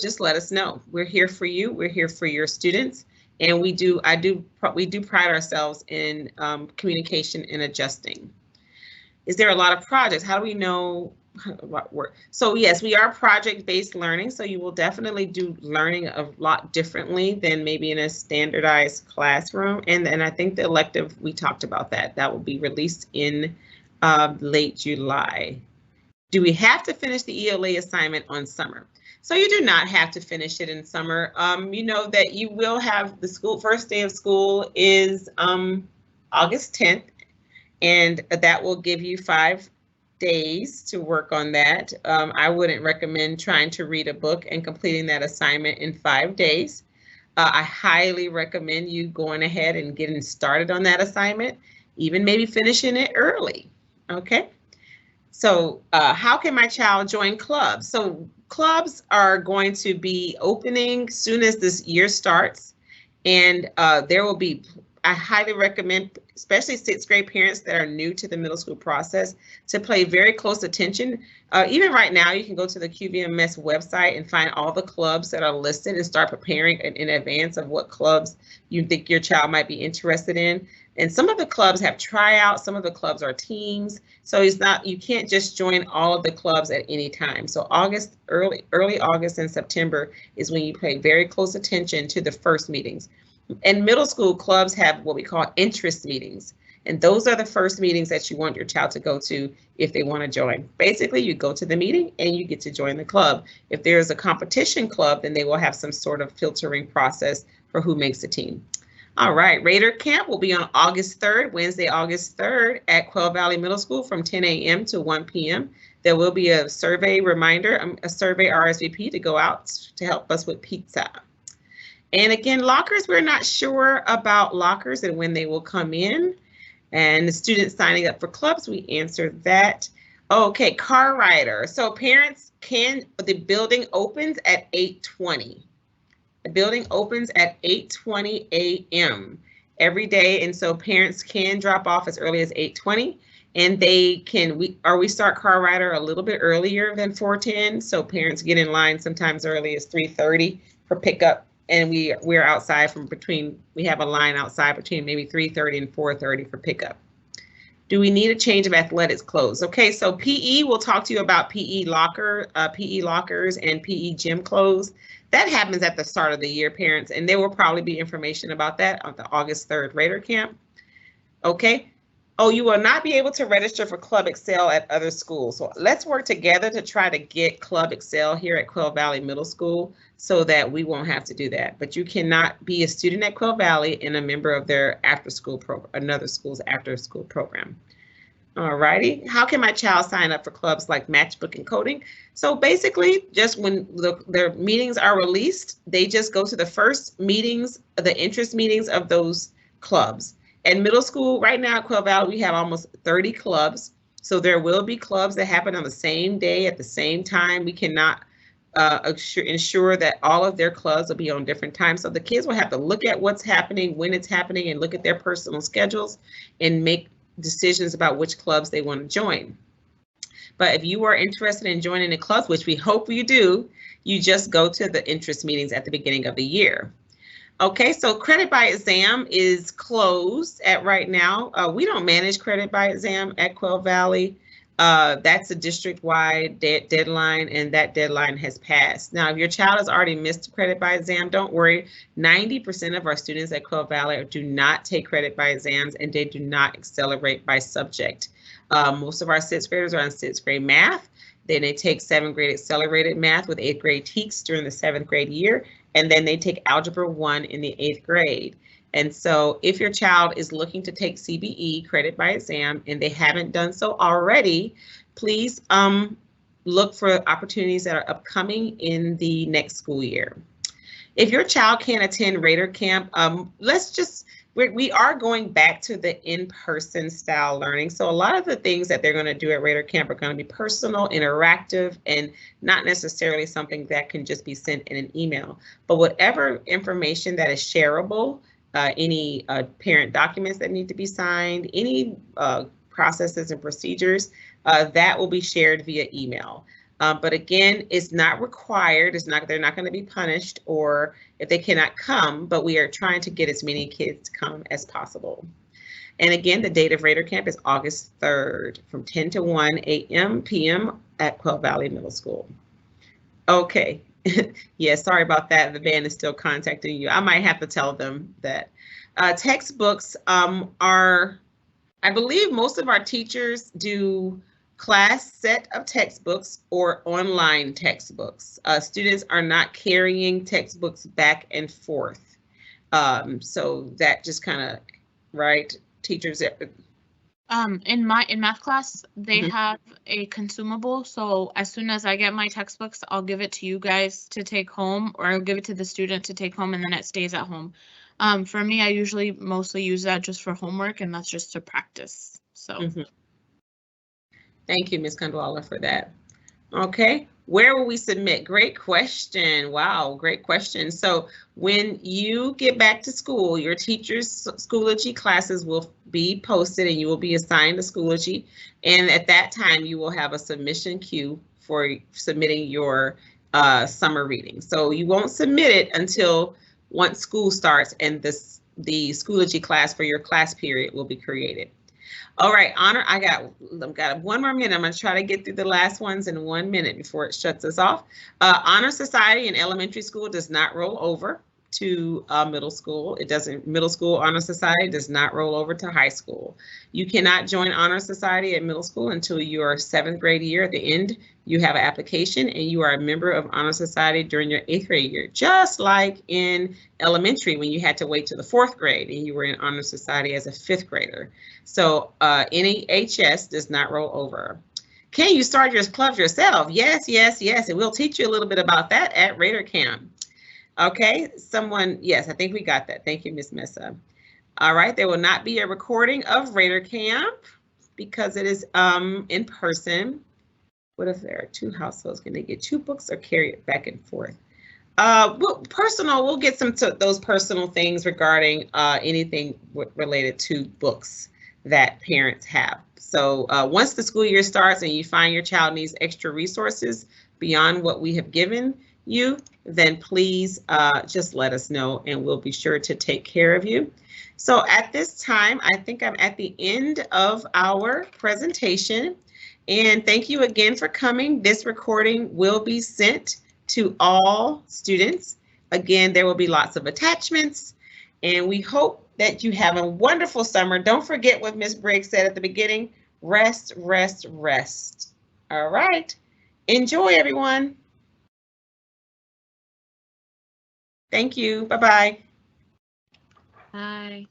just let us know. We're here for you. We're here for your students, and we do pride ourselves in communication and adjusting. Is there a lot of projects? How do we know what work? So yes, we are project-based learning. So you will definitely do learning a lot differently than maybe in a standardized classroom. And I think the elective, we talked about that. That will be released in late July. Do we have to finish the ELA assignment on summer? So you do not have to finish it in summer. You know that you will have the first day of school is August 10th, and that will give you 5 days to work on that. I wouldn't recommend trying to read a book and completing that assignment in 5 days. I highly recommend you going ahead and getting started on that assignment, even maybe finishing it early. Okay. So how can my child join clubs? So clubs are going to be opening soon as this year starts, and there will be, I highly recommend, especially 6th grade parents that are new to the middle school process, to pay very close attention. Even right now, you can go to the QVMS website and find all the clubs that are listed and start preparing in advance of what clubs you think your child might be interested in. And some of the clubs have tryouts, some of the clubs are teams. So it's not, you can't just join all of the clubs at any time. So August, early August and September is when you pay very close attention to the first meetings. And middle school clubs have what we call interest meetings. And those are the first meetings that you want your child to go to if they want to join. Basically, you go to the meeting and you get to join the club. If there's a competition club, then they will have some sort of filtering process for who makes the team. All right, Raider Camp will be on August 3rd, Wednesday, August 3rd at Quail Valley Middle School from 10 a.m. to 1 p.m. There will be a survey reminder, a survey RSVP to go out to help us with pizza. And again, lockers, we're not sure about lockers and when they will come in. And the students signing up for clubs, we answered that. Okay, car rider. So parents can, the building opens at 8:20. The building opens at 8:20 a.m. every day. And so parents can drop off as early as 8:20. And they can, we start car rider a little bit earlier than 4:10. So parents get in line sometimes early as 3:30 for pickup. And we're outside from we have a line outside between maybe 3:30 and 4:30 for pickup. Do we need a change of athletics clothes? Okay, so PE, we'll talk to you about PE lockers and PE gym clothes. That happens at the start of the year, parents, and there will probably be information about that on the August 3rd Raider Camp. Okay. Oh, you will not be able to register for Club Excel at other schools. So let's work together to try to get Club Excel here at Quail Valley Middle School so that we won't have to do that. But you cannot be a student at Quail Valley and a member of their after school program, another school's after school program. All righty. How can my child sign up for clubs like Matchbook and Coding? So basically, just when their meetings are released, they just go to the first meetings, the interest meetings of those clubs. And middle school, right now at Quail Valley, we have almost 30 clubs. So there will be clubs that happen on the same day at the same time. We cannot ensure that all of their clubs will be on different times. So the kids will have to look at what's happening, when it's happening, and look at their personal schedules and make decisions about which clubs they want to join. But if you are interested in joining the clubs, which we hope you do, you just go to the interest meetings at the beginning of the year. Okay, so credit by exam is closed at right now. We don't manage credit by exam at Quail Valley. That's a district-wide deadline, and that deadline has passed. Now, if your child has already missed credit by exam, don't worry. 90% of our students at Quail Valley do not take credit by exams, and they do not accelerate by subject. Most of our 6th graders are on 6th grade math. Then they take 7th grade accelerated math with 8th grade TEKS during the 7th grade year. And then they take Algebra 1 in the 8th grade. And so if your child is looking to take CBE, credit by exam, and they haven't done so already, please look for opportunities that are upcoming in the next school year. If your child can't attend Raider Camp, we are going back to the in-person style learning. So a lot of the things that they're going to do at Raider Camp are going to be personal, interactive, and not necessarily something that can just be sent in an email. But whatever information that is shareable, any parent documents that need to be signed, any processes and procedures, that will be shared via email. But again, it's not required. They're not going to be punished or if they cannot come, but we are trying to get as many kids to come as possible. And again, the date of Raider Camp is August 3rd from 10 to 1 p.m. at Quail Valley Middle School. Okay. Yeah, sorry about that. The band is still contacting you. I might have to tell them that. Textbooks I believe most of our teachers do class set of textbooks or online textbooks. Students are not carrying textbooks back and forth. So that just kind of, right, teachers. In math class, they Mhm. have a consumable. So as soon as I get my textbooks, I'll give it to you guys to take home, or I'll give it to the student to take home, and then it stays at home. For me, I usually mostly use that just for homework, and that's just to practice. So. Mhm. Thank you, Ms. Kandwala, for that. Okay, where will we submit? Great question. Wow, great question. So when you get back to school, your teachers' Schoology classes will be posted and you will be assigned a Schoology. And at that time, you will have a submission queue for submitting your summer reading. So you won't submit it until once school starts and the Schoology class for your class period will be created. All right, Honor, I've got 1 more minute. I'm going to try to get through the last ones in 1 minute before it shuts us off. Honor Society in elementary school does not roll over to middle school. Middle school Honor Society does not roll over to high school. You cannot join Honor Society at middle school until your 7th grade year. At the end, you have an application and you are a member of Honor Society during your 8th grade year, just like in elementary when you had to wait to the 4th grade and you were in Honor Society as a 5th grader. So NEHS does not roll over. Can you start your clubs yourself? Yes, yes, yes. And we'll teach you a little bit about that at Raider Camp. Okay, yes, I think we got that. Thank you, Ms. Mesa. All right, there will not be a recording of Raider Camp because it is in person. What if there are 2 households? Can they get 2 books or carry it back and forth? We'll get some to those personal things regarding anything related to books that parents have. So once the school year starts and you find your child needs extra resources beyond what we have given you, then please just let us know and we'll be sure to take care of you. So at this time, I think I'm at the end of our presentation. And thank you again for coming. This recording will be sent to all students. Again, there will be lots of attachments and we hope that you have a wonderful summer. Don't forget what Ms. Briggs said at the beginning, rest, rest, rest. All right, enjoy everyone. Thank you, bye-bye. Bye.